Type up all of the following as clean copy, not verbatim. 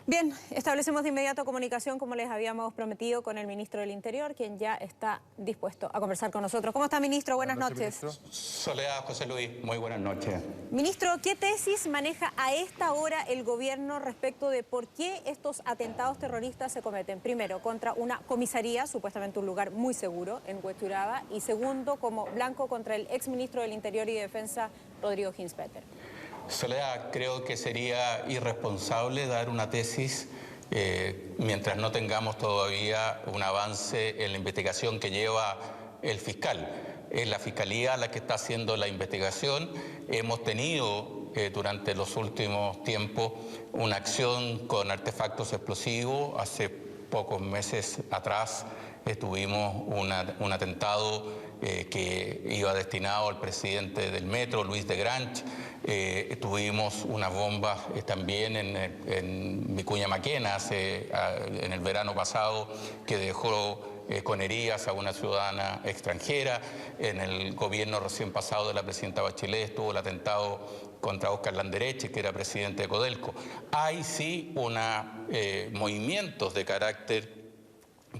Bien, establecemos de inmediato comunicación, como les habíamos prometido, con el ministro del Interior, quien ya está dispuesto a conversar con nosotros. ¿Cómo está, ministro? Buenas noches. Ministro. Soledad, José Luis, muy buenas noches. Ministro, ¿qué tesis maneja a esta hora el gobierno respecto de por qué estos atentados terroristas se cometen? Primero, contra una comisaría, supuestamente un lugar muy seguro en Huechuraba, y segundo, como blanco contra el exministro del Interior y Defensa, Rodrigo Ginspeter. Soledad, creo que sería irresponsable dar una tesis mientras no tengamos todavía un avance en la investigación que lleva el fiscal. Es la Fiscalía la que está haciendo la investigación. Hemos tenido durante los últimos tiempos una acción con artefactos explosivos. Hace pocos meses atrás tuvimos un atentado que iba destinado al presidente del Metro, Luis de Granch. Tuvimos unas bombas también en Vicuña Maquena en el verano pasado, que dejó con heridas a una ciudadana extranjera. En el gobierno recién pasado de la presidenta Bachelet estuvo el atentado contra Óscar Landereche, que era presidente de Codelco. Hay sí movimientos de carácter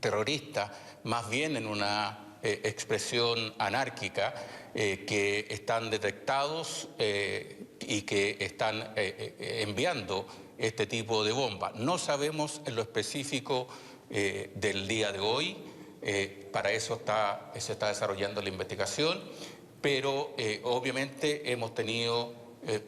terrorista, más bien en una expresión anárquica, que están detectados y que están enviando este tipo de bombas. No sabemos en lo específico del día de hoy, para eso se está desarrollando la investigación, pero obviamente hemos tenido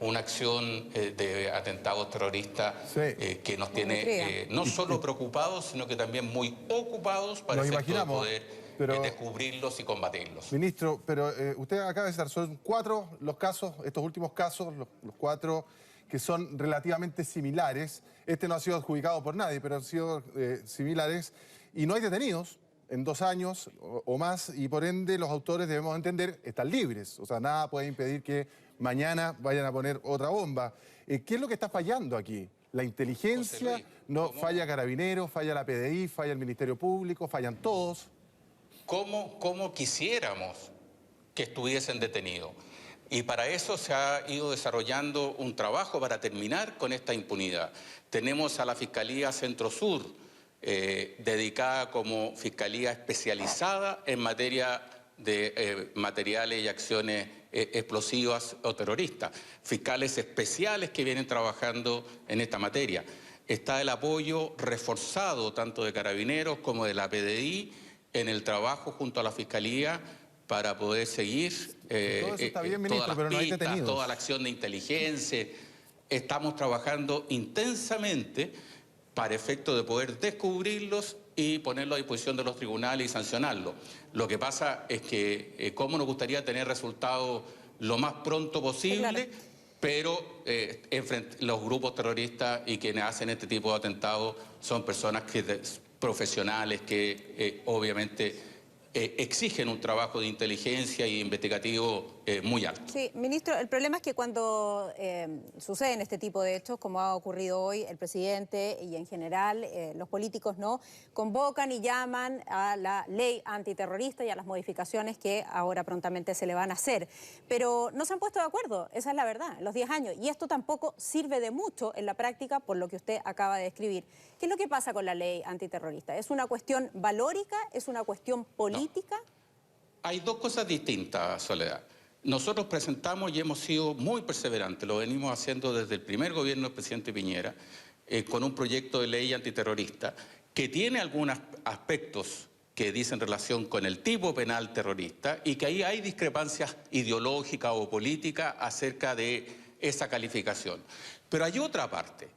una acción de atentados terroristas que nos tiene no solo preocupados, sino que también muy ocupados para efecto de poder descubrirlos y combatirlos. Ministro, pero usted acaba de citar, son 4 los casos, estos últimos casos, los 4 que son relativamente similares. Este no ha sido adjudicado por nadie, pero han sido similares y no hay detenidos en 2 años o más, y por ende los autores, debemos entender, están libres. O sea, nada puede impedir que mañana vayan a poner otra bomba. ¿Qué es lo que está fallando aquí? ¿La inteligencia? ¿No falla Carabineros, falla la PDI, falla el Ministerio Público, fallan todos? ¿Cómo quisiéramos que estuviesen detenidos? Y para eso se ha ido desarrollando un trabajo para terminar con esta impunidad. Tenemos a la Fiscalía Centro Sur, dedicada como fiscalía especializada en materia de materiales y acciones explosivas o terroristas. Fiscales especiales que vienen trabajando en esta materia. Está el apoyo reforzado tanto de Carabineros como de la PDI en el trabajo junto a la Fiscalía para poder seguir todo eso está bien, ministro, todas las pero no hay pistas, detenidos. toda la acción de inteligencia. Estamos trabajando intensamente para efecto de poder descubrirlos y ponerlo a disposición de los tribunales y sancionarlos. Lo que pasa es que cómo nos gustaría tener resultados lo más pronto posible, pero los grupos terroristas y quienes hacen este tipo de atentados son personas profesionales que obviamente exigen un trabajo de inteligencia y investigativo muy alto. Sí, ministro, el problema es que cuando suceden este tipo de hechos, como ha ocurrido hoy, el presidente y en general los políticos no convocan y llaman a la ley antiterrorista y a las modificaciones que ahora prontamente se le van a hacer. Pero no se han puesto de acuerdo, esa es la verdad, en los 10 años. Y esto tampoco sirve de mucho en la práctica por lo que usted acaba de describir. ¿Qué es lo que pasa con la ley antiterrorista? ¿Es una cuestión valórica? ¿Es una cuestión política? No. Hay dos cosas distintas, Soledad. Nosotros presentamos y hemos sido muy perseverantes, lo venimos haciendo desde el primer gobierno del presidente Piñera, con un proyecto de ley antiterrorista que tiene algunos aspectos que dicen relación con el tipo penal terrorista y que ahí hay discrepancias ideológicas o políticas acerca de esa calificación. Pero hay otra parte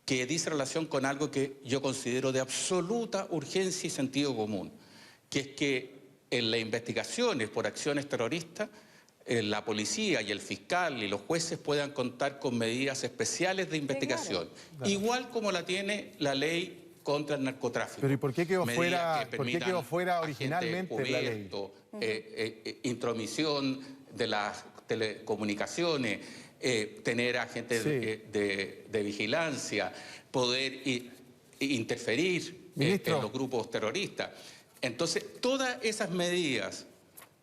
que dice relación con algo que yo considero de absoluta urgencia y sentido común, que es que en las investigaciones por acciones terroristas, la policía y el fiscal y los jueces puedan contar con medidas especiales de investigación, igual como la tiene la ley contra el narcotráfico. Pero ¿y por qué quedó fuera originalmente la ley? Intromisión de las telecomunicaciones, tener agentes de vigilancia, poder interferir en los grupos terroristas. Entonces, todas esas medidas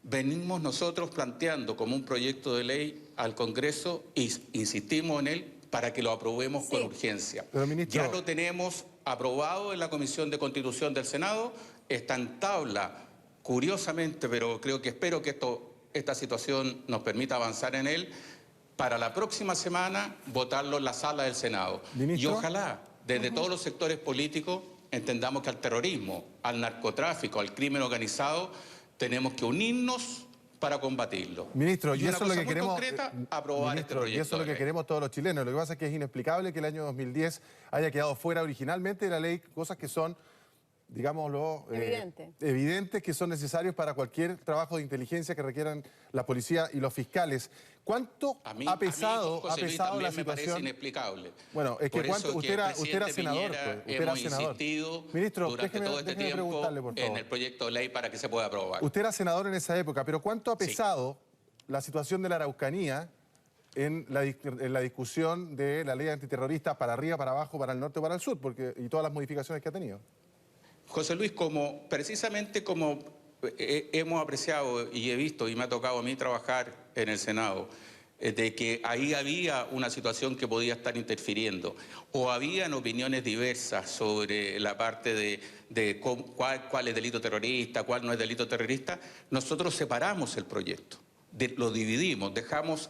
venimos nosotros planteando como un proyecto de ley al Congreso y insistimos en él para que lo aprobemos con urgencia. Pero, ministro, ya lo tenemos aprobado en la Comisión de Constitución del Senado, está en tabla, curiosamente, pero espero que esta situación nos permita avanzar en él, para la próxima semana votarlo en la sala del Senado. ¿Ministro? Y ojalá, desde todos los sectores políticos, entendamos que al terrorismo, al narcotráfico, al crimen organizado, tenemos que unirnos para combatirlo. Ministro, y una eso es lo cosa que muy queremos, concreta, aprobar este ministro, proyecto y eso es lo de que ley. queremos todos los chilenos. Lo que pasa es que es inexplicable que el año 2010 haya quedado fuera originalmente de la ley cosas que son, digámoslo, evidentes, que son necesarios para cualquier trabajo de inteligencia que requieran la policía y los fiscales. ¿Cuánto ha pesado José Luis, la también me situación? parece inexplicable. Bueno, es que Por eso usted era senador. Piñera, Pues, usted era hemos senador. insistido Ministro, durante todo este tiempo preguntarle, por favor. en el proyecto de ley para que se pueda aprobar. Usted era senador en esa época, pero ¿cuánto ha pesado la situación de la Araucanía en la discusión de la ley antiterrorista para arriba, para abajo, para el norte o para el sur, y todas las modificaciones que ha tenido? José Luis, precisamente como hemos apreciado y he visto y me ha tocado a mí trabajar en el Senado, de que ahí había una situación que podía estar interfiriendo o habían opiniones diversas sobre la parte de cuál es delito terrorista, cuál no es delito terrorista, nosotros separamos el proyecto, lo dividimos, dejamos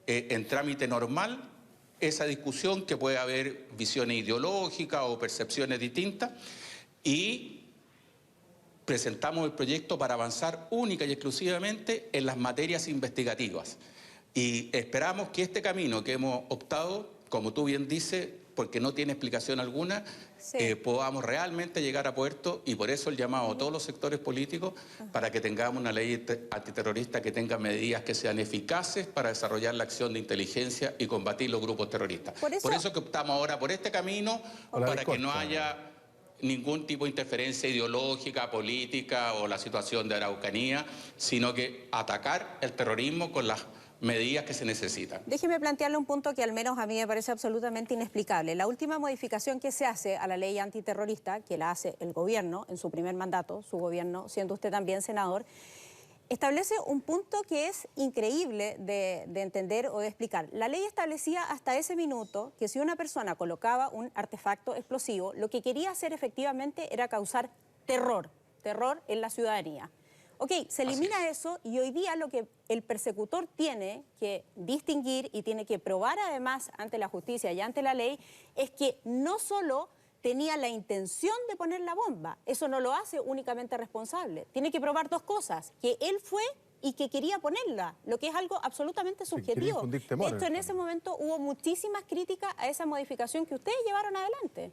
en trámite normal esa discusión que puede haber visiones ideológicas o percepciones distintas y presentamos el proyecto para avanzar única y exclusivamente en las materias investigativas. Y esperamos que este camino que hemos optado, como tú bien dices, porque no tiene explicación alguna, podamos realmente llegar a puerto, y por eso el llamado a todos los sectores políticos para que tengamos una ley antiterrorista que tenga medidas que sean eficaces para desarrollar la acción de inteligencia y combatir los grupos terroristas. Por eso que optamos ahora por este camino, para que no haya ningún tipo de interferencia ideológica, política o la situación de Araucanía, sino que atacar el terrorismo con las medidas que se necesitan. Déjeme plantearle un punto que al menos a mí me parece absolutamente inexplicable. La última modificación que se hace a la ley antiterrorista, que la hace el gobierno en su primer mandato, su gobierno, siendo usted también senador, establece un punto que es increíble de entender o de explicar. La ley establecía hasta ese minuto que si una persona colocaba un artefacto explosivo, lo que quería hacer efectivamente era causar terror en la ciudadanía. Ok, se elimina eso y hoy día lo que el persecutor tiene que distinguir y tiene que probar además ante la justicia y ante la ley es que no solo tenía la intención de poner la bomba, eso no lo hace únicamente responsable. Tiene que probar dos cosas, que él fue y que quería ponerla, lo que es algo absolutamente subjetivo. De hecho, en ese momento hubo muchísimas críticas a esa modificación que ustedes llevaron adelante.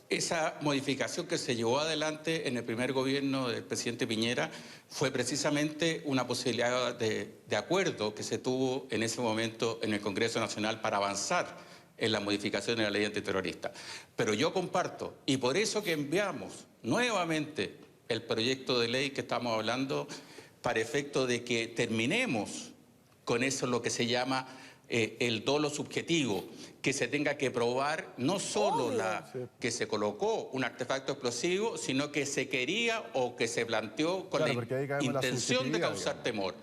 Esa modificación que se llevó adelante en el primer gobierno del presidente Piñera fue precisamente una posibilidad de acuerdo que se tuvo en ese momento en el Congreso Nacional para avanzar en la modificación de la ley antiterrorista. Pero yo comparto, y por eso que enviamos nuevamente el proyecto de ley que estamos hablando, para efecto de que terminemos con eso, lo que se llama el dolo subjetivo, que se tenga que probar no solo que se colocó un artefacto explosivo, sino que se quería o que se planteó con la intención de causar temor.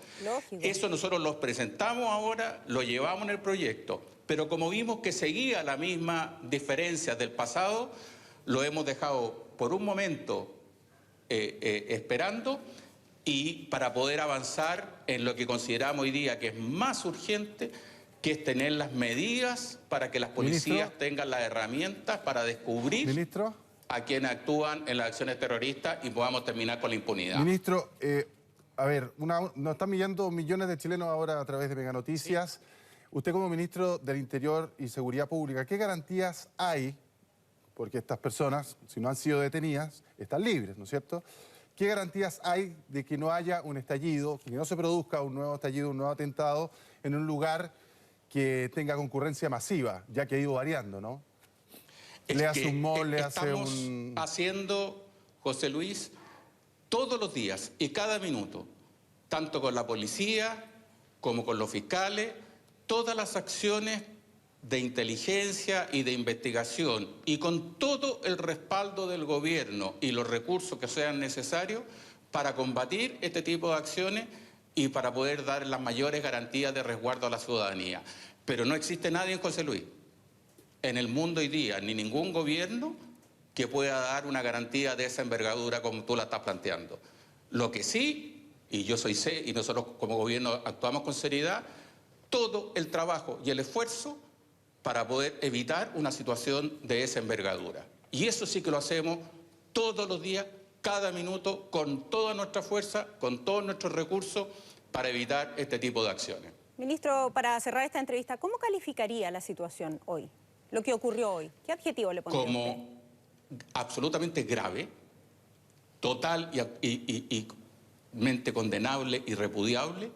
Eso nosotros lo presentamos ahora, lo llevamos en el proyecto, pero como vimos que seguía la misma diferencia del pasado, lo hemos dejado por un momento esperando, y para poder avanzar en lo que consideramos hoy día que es más urgente, que es tener las medidas para que las policías tengan las herramientas para descubrir a quienes actúan en las acciones terroristas y podamos terminar con la impunidad. Ministro, a ver, nos están mirando millones de chilenos ahora a través de Mega Noticias. Sí. Usted como ministro del Interior y Seguridad Pública, ¿qué garantías hay? Porque estas personas, si no han sido detenidas, están libres, ¿no es cierto? ¿Qué garantías hay de que no haya un estallido, que no se produzca un nuevo estallido, un nuevo atentado en un lugar que tenga concurrencia masiva, ya que ha ido variando, ¿no? Le hace un mall, le hace un... Estamos haciendo, José Luis, todos los días y cada minuto, tanto con la policía como con los fiscales, todas las acciones de inteligencia y de investigación, y con todo el respaldo del gobierno y los recursos que sean necesarios para combatir este tipo de acciones y para poder dar las mayores garantías de resguardo a la ciudadanía. Pero no existe nadie, José Luis, en el mundo hoy día, ni ningún gobierno que pueda dar una garantía de esa envergadura como tú la estás planteando. Lo que sí, y yo soy sé, y nosotros como gobierno actuamos con seriedad, todo el trabajo y el esfuerzo para poder evitar una situación de esa envergadura. Y eso sí que lo hacemos todos los días, cada minuto, con toda nuestra fuerza, con todos nuestros recursos, para evitar este tipo de acciones. Ministro, para cerrar esta entrevista, ¿cómo calificaría la situación hoy? Lo que ocurrió hoy. ¿Qué adjetivo le pondría usted? Como absolutamente grave, total y mente condenable y repudiable.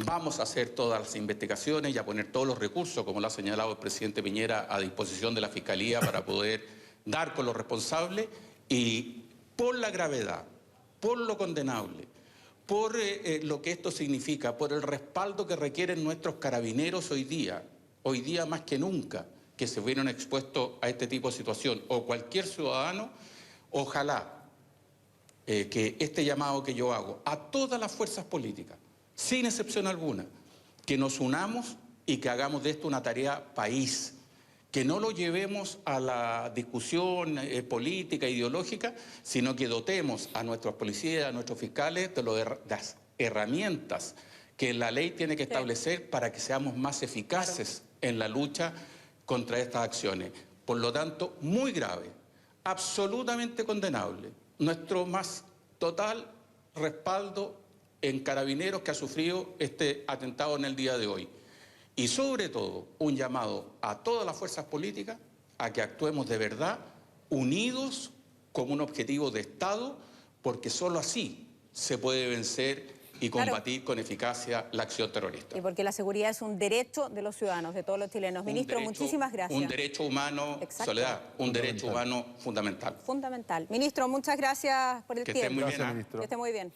Vamos a hacer todas las investigaciones y a poner todos los recursos, como lo ha señalado el presidente Piñera, a disposición de la Fiscalía para poder dar con los responsables y por la gravedad, por lo condenable, por lo que esto significa, por el respaldo que requieren nuestros carabineros hoy día más que nunca, que se vieron expuestos a este tipo de situación, o cualquier ciudadano, ojalá que este llamado que yo hago a todas las fuerzas políticas, sin excepción alguna, que nos unamos y que hagamos de esto una tarea país, que no lo llevemos a la discusión política, ideológica, sino que dotemos a nuestros policías, a nuestros fiscales de las herramientas que la ley tiene que establecer para que seamos más eficaces en la lucha contra estas acciones. Por lo tanto, muy grave, absolutamente condenable. Nuestro más total respaldo en Carabineros que ha sufrido este atentado en el día de hoy. Y sobre todo, un llamado a todas las fuerzas políticas a que actuemos de verdad, unidos como un objetivo de Estado, porque solo así se puede vencer y combatir con eficacia la acción terrorista. Y porque la seguridad es un derecho de los ciudadanos, de todos los chilenos. Ministro, muchísimas gracias. Un derecho humano, Exacto. Soledad, un derecho humano fundamental. Fundamental. Ministro, muchas gracias por el tiempo. Que esté muy bien. Gracias, ministro. Que esté muy bien.